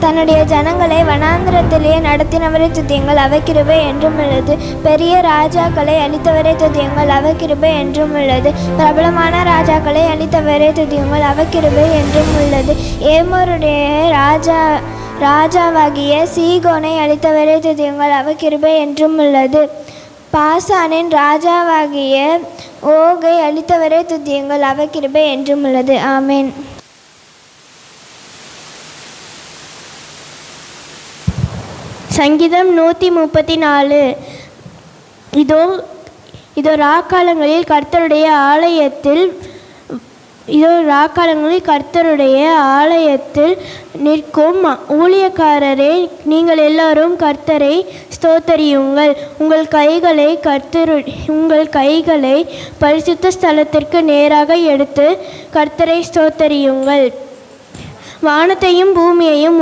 தன்னுடைய ஜனங்களை வனாந்திரத்திலே நடத்தினவரை துதியுங்கள், அவர் கிருபை என்றும் உள்ளது. பெரிய ராஜாக்களை அளித்தவரை துதியுங்கள், அவர் கிருபை என்றும் உள்ளது. பிரபலமான ராஜாக்களை அளித்தவரை துதியுங்கள், அவர் கிருபை என்றும் உள்ளது. ஏமோருடைய ராஜாவாகிய சீகோனை அளித்தவரை துதியுங்கள், அவர் கிருபை என்றும் உள்ளது. பாசானின் ராஜாவாகிய ஓகை அளித்தவரை துதியுங்கள், அவர் கிருபை என்றும் உள்ளது. ஆமேன். சங்கீதம் 134. இதோ ராக்காலங்களில் கர்த்தருடைய ஆலயத்தில் நிற்கும் ஊழியக்காரரே, நீங்கள் எல்லாரும் கர்த்தரை ஸ்தோத்தரியுங்கள். உங்கள் கைகளை பரிசுத்த ஸ்தலத்திற்கு நேராக எடுத்து கர்த்தரை ஸ்தோத்தரியுங்கள். வானத்தையும் பூமியையும்